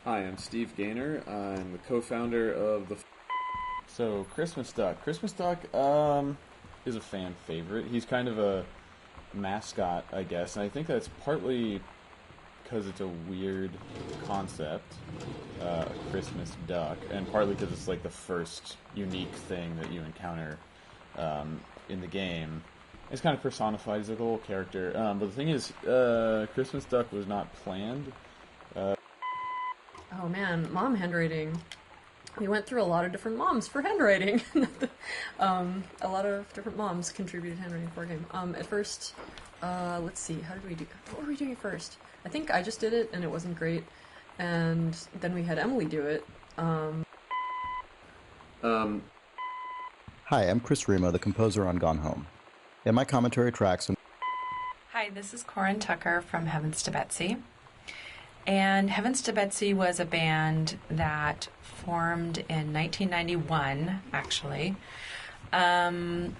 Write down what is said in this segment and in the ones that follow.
Hi, I'm Steve Gaynor. I'm the co-founder of the. So Christmas Duck. Christmas Duck is a fan favorite. He's kind of a mascot, I guess, and I think that's partly because it's a weird concept, a Christmas duck, and partly because it's like the first unique thing that you encounter in the game. It's kind of personified as like a little character, but the thing is, Christmas Duck was not planned. Oh man, mom handwriting. We went through a lot of different moms for handwriting. A lot of different moms contributed handwriting for our game. At first, let's see, how did we do? What were we doing at first? I think I just did it, and it wasn't great. And then we had Emily do it. Hi, I'm Chris Remo, the composer on Gone Home. In my commentary tracks... Hi, this is Corin Tucker from Heavens to Betsy. And Heavens to Betsy was a band that formed in 1991, actually. And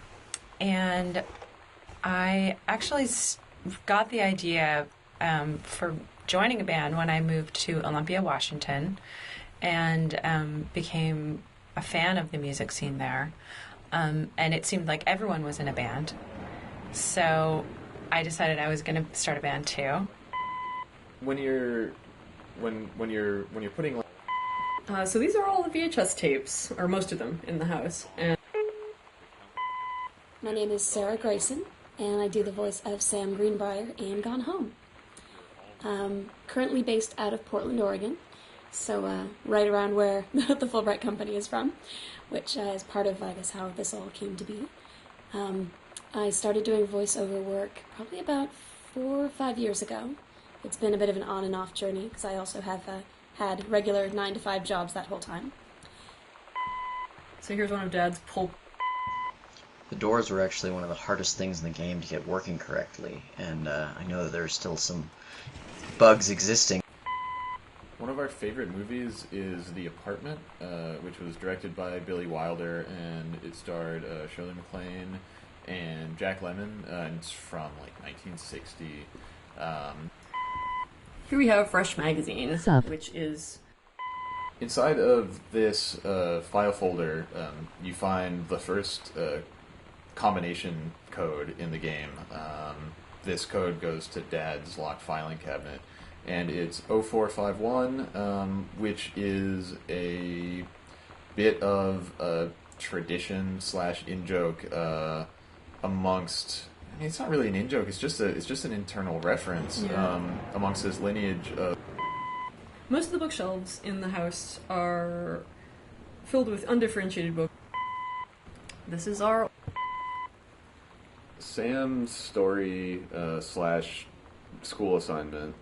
I actually got the idea for joining a band when I moved to Olympia, Washington, and became a fan of the music scene there. And it seemed like everyone was in a band. So I decided I was going to start a band too. When you're putting. So these are all the VHS tapes, or most of them, in the house. And my name is Sarah Grayson, and I do the voice of Sam Greenbrier in Gone Home. Currently based out of Portland, Oregon, so right around where the Fulbright Company is from, which is part of, I guess, how this all came to be. I started doing voiceover work probably about 4 or 5 years ago. It's been a bit of an on and off journey, because I also have had regular 9-to-5 jobs that whole time. So here's one of Dad's pulp. The doors were actually one of the hardest things in the game to get working correctly, and I know that there's still some bugs existing. One of our favorite movies is The Apartment, which was directed by Billy Wilder, and it starred Shirley MacLaine and Jack Lemmon, and it's from like 1960. Here we have Fresh Magazine, which is... Inside of this file folder, you find the first combination code in the game. This code goes to Dad's locked filing cabinet, and it's 0451, which is a bit of a tradition / in-joke amongst... I mean, it's not really an in-joke, it's just an internal reference amongst this lineage of... Most of the bookshelves in the house are filled with undifferentiated books. This is our... Sam's story / school assignment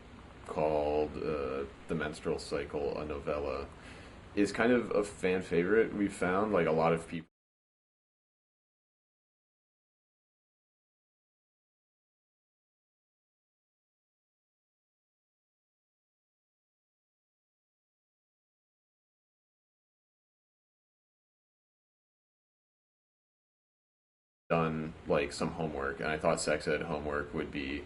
called The Menstrual Cycle, a novella, is kind of a fan favorite. We've found, like, a lot of people done like some homework, and I thought sex ed homework would be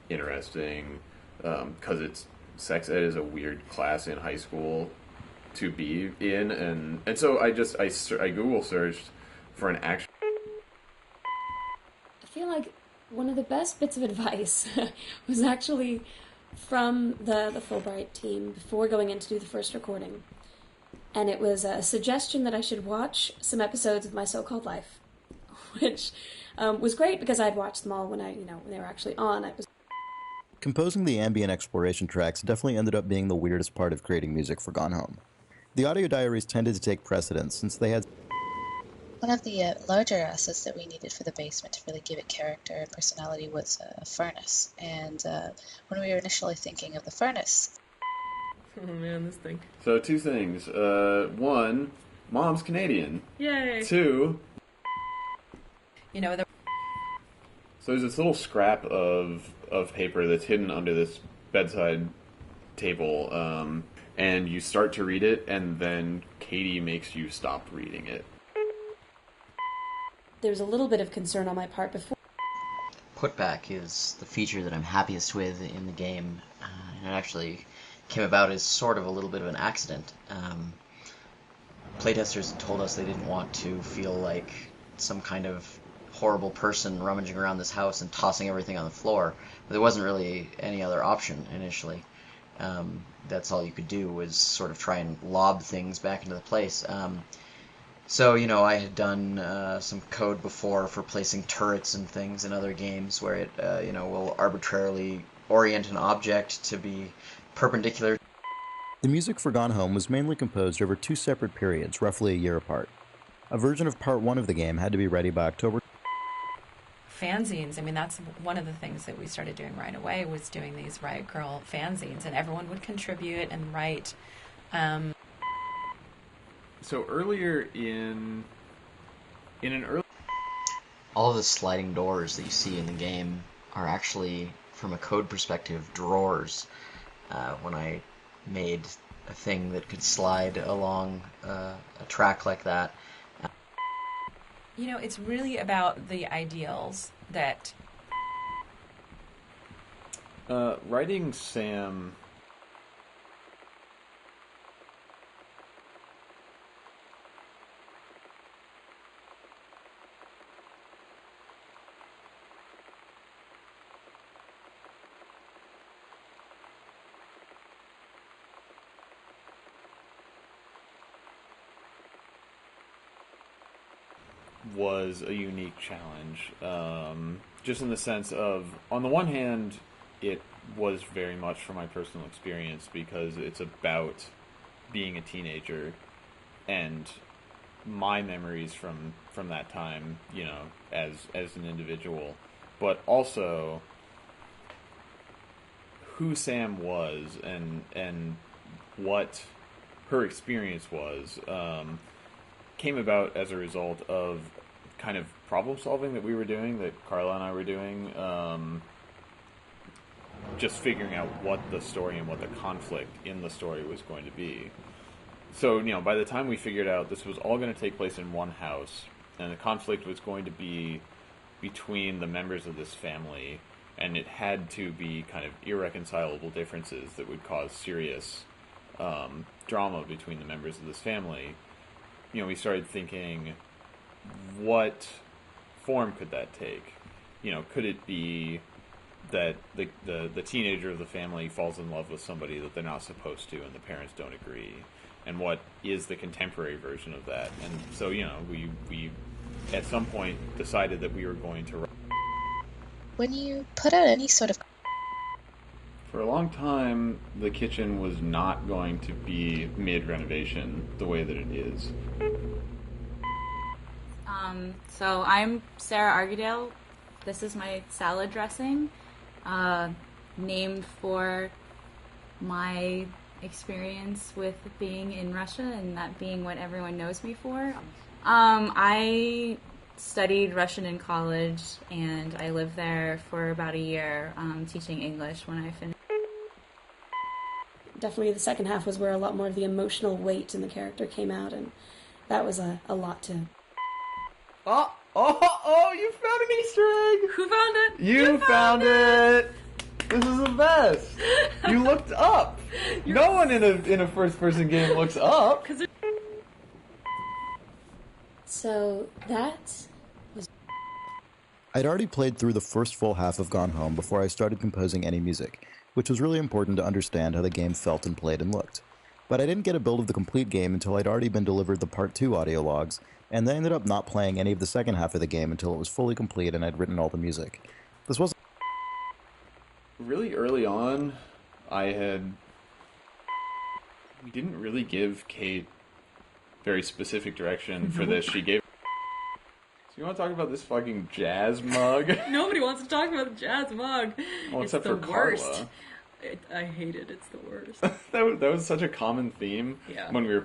interesting because sex ed is a weird class in high school to be in, and so I Google searched for an actual... I feel like one of the best bits of advice was actually from the Fulbright team before going in to do the first recording. And it was a suggestion that I should watch some episodes of My So-Called Life, which was great because I'd watched them all when they were actually on. Composing the ambient exploration tracks definitely ended up being the weirdest part of creating music for Gone Home. The audio diaries tended to take precedence since they had... One of the larger assets that we needed for the basement to really give it character and personality was a furnace. And when we were initially thinking of the furnace... Oh man, this thing. So 2 things. 1, Mom's Canadian. Yay! 2... So there's this little scrap of paper that's hidden under this bedside table, and you start to read it, and then Katie makes you stop reading it. There was a little bit of concern on my part before. Putback is the feature that I'm happiest with in the game, and it actually came about as sort of a little bit of an accident. Playtesters told us they didn't want to feel like some kind of horrible person rummaging around this house and tossing everything on the floor. But there wasn't really any other option initially. That's all you could do was sort of try and lob things back into the place. So, I had done some code before for placing turrets and things in other games where it, will arbitrarily orient an object to be perpendicular. The music for Gone Home was mainly composed over 2 separate periods, roughly a year apart. A version of Part 1 of the game had to be ready by October. Fanzines, I mean, that's one of the things that we started doing right away, was doing these Riot Girl fanzines, and everyone would contribute and write. So earlier in an early... All of the sliding doors that you see in the game are actually, from a code perspective, drawers. When I made a thing that could slide along a track like that. It's really about the ideals that... writing Sam... was a unique challenge, just in the sense of, on the one hand, it was very much from my personal experience because it's about being a teenager and my memories from that time, as an individual, but also who Sam was and what her experience was. Came about as a result of kind of problem solving that we were doing, that Carla and I were doing, just figuring out what the story and what the conflict in the story was going to be. So, by the time we figured out this was all going to take place in one house, and the conflict was going to be between the members of this family, and it had to be kind of irreconcilable differences that would cause serious drama between the members of this family, we started thinking, what form could that take? Could it be that the teenager of the family falls in love with somebody that they're not supposed to and the parents don't agree? And what is the contemporary version of that? And so, we at some point decided that we were going to... When you put out any sort of... For a long time, the kitchen was not going to be mid-renovation the way that it is. So I'm Sarah Argidale. This is my salad dressing, named for my experience with being in Russia and that being what everyone knows me for. I studied Russian in college, and I lived there for about a year, teaching English when I finished. Definitely the second half was where a lot more of the emotional weight in the character came out, and that was a lot to... Oh, you found an Easter egg! Who found it? You found it! This is the best! You looked up! No one in a first-person game looks up! So that was... I'd already played through the first full half of Gone Home before I started composing any music, which was really important to understand how the game felt and played and looked. But I didn't get a build of the complete game until I'd already been delivered the Part 2 audio logs, and then ended up not playing any of the second half of the game until it was fully complete and I'd written all the music. This wasn't... Really early on, we didn't really give Kate very specific direction for this. She gave... So you want to talk about this fucking jazz mug? Nobody wants to talk about the jazz mug. Well, it's except the for worst. Carla. I hate it. It's the worst. that was such a common theme when we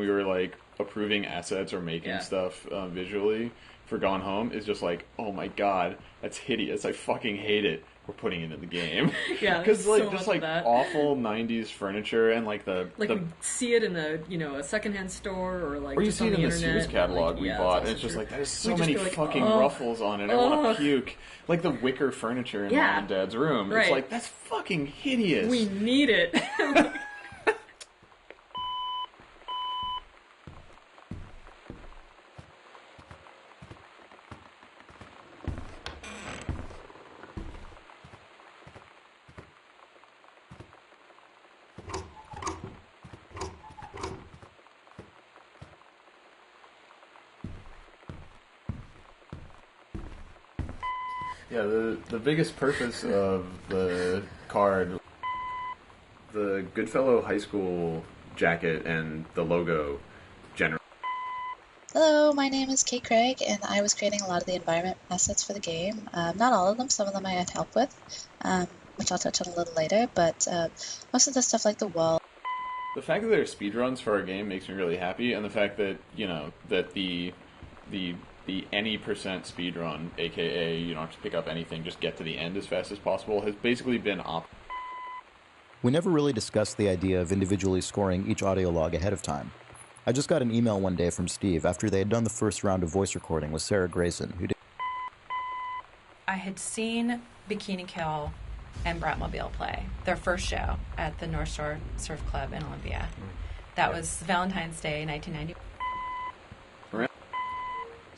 were like approving assets or making stuff visually for Gone Home is just like, oh my god, that's hideous. I fucking hate it. We're putting it in the game. Yeah, Because there's like so just much like of that. awful '90s furniture and like the Like we see it in a secondhand store or like or you just see on it in the internet. Sears catalog like, we yeah, bought, it's and it's also just true. like there's We so just many go like, fucking "Oh, ruffles on it. I want oh." to puke. Like the wicker furniture in Yeah. Mom and Dad's room. Right. It's like that's fucking hideous. We need it. Yeah, the biggest purpose of the card, the Goodfellow High School jacket and the logo, generally. Hello, my name is Kate Craig, and I was creating a lot of the environment assets for the game. Not all of them, some of them I had help with, which I'll touch on a little later, but most of the stuff like the wall. The fact that there are speedruns for our game makes me really happy, and the fact that, that the any percent speedrun, aka you don't have to pick up anything, just get to the end as fast as possible, has basically been We never really discussed the idea of individually scoring each audio log ahead of time. I just got an email one day from Steve after they had done the first round of voice recording with Sarah Grayson, who did. I had seen Bikini Kill and Bratmobile play their first show at the North Shore Surf Club in Olympia. That was Valentine's Day, 1990.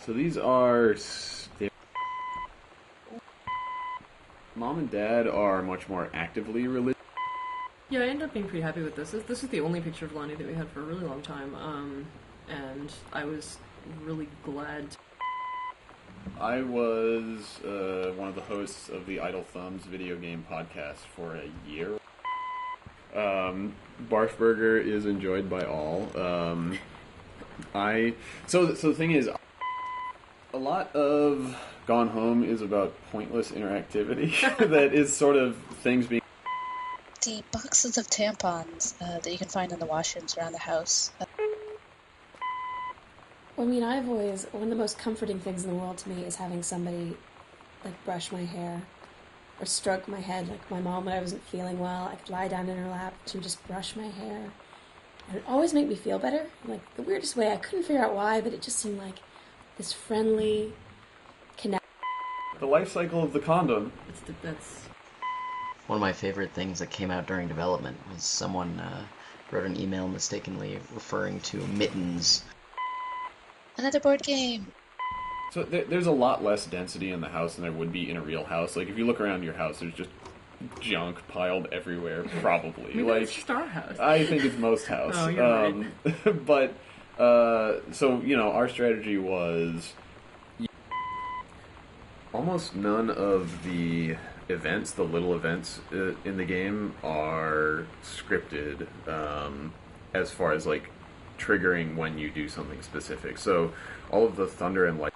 So these are... Mom and Dad are much more actively religious. Yeah, I ended up being pretty happy with this. This is the only picture of Lonnie that we had for a really long time, and I was really glad. I was one of the hosts of the Idle Thumbs video game podcast for a year. Barfburger is enjoyed by all. So the thing is, a lot of Gone Home is about pointless interactivity that is sort of things being... The boxes of tampons that you can find in the washrooms around the house. Well, I mean, one of the most comforting things in the world to me is having somebody, like, brush my hair or stroke my head. Like, my mom, when I wasn't feeling well, I could lie down in her lap, she would just brush my hair. And it would always make me feel better. Like, the weirdest way. I couldn't figure out why, but it just seemed like this friendly connection. The life cycle of the condom. That's One of my favorite things that came out during development was someone wrote an email mistakenly referring to mittens. Another board game. So there's a lot less density in the house than there would be in a real house. Like, if you look around your house, there's just junk piled everywhere, probably. maybe like, it's just our house. I think it's most house. Oh, you're right. But, so, our strategy was almost none of the events, the little events in the game, are scripted as far as, like, triggering when you do something specific. So all of the thunder and light...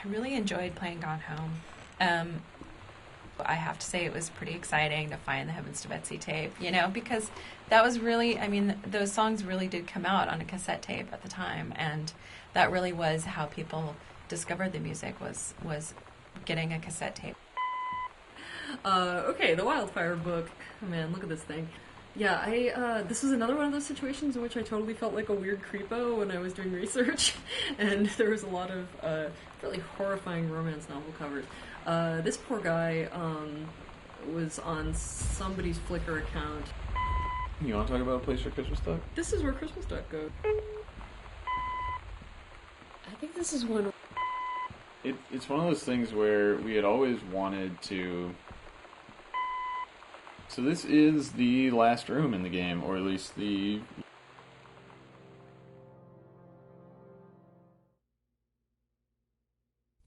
I really enjoyed playing Gone Home. I have to say it was pretty exciting to find the Heavens to Betsy tape, because that was really, those songs really did come out on a cassette tape at the time, and that really was how people discovered the music, was getting a cassette tape. Okay, the Wildfire book. Oh, man, look at this thing. Yeah, this was another one of those situations in which I totally felt like a weird creepo when I was doing research, and there was a lot of really horrifying romance novel covers. This poor guy was on somebody's Flickr account. You want to talk about a place for Christmas Duck? This is where Christmas Duck goes. I think this is one. It's one of those things where we had always wanted to... So this is the last room in the game, or at least the...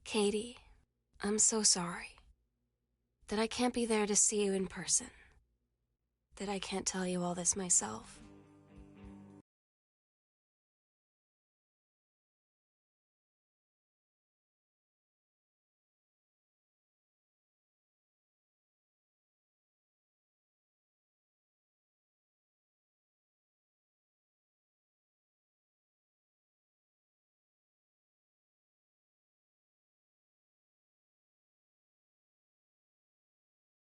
Katie, I'm so sorry that I can't be there to see you in person, that I can't tell you all this myself.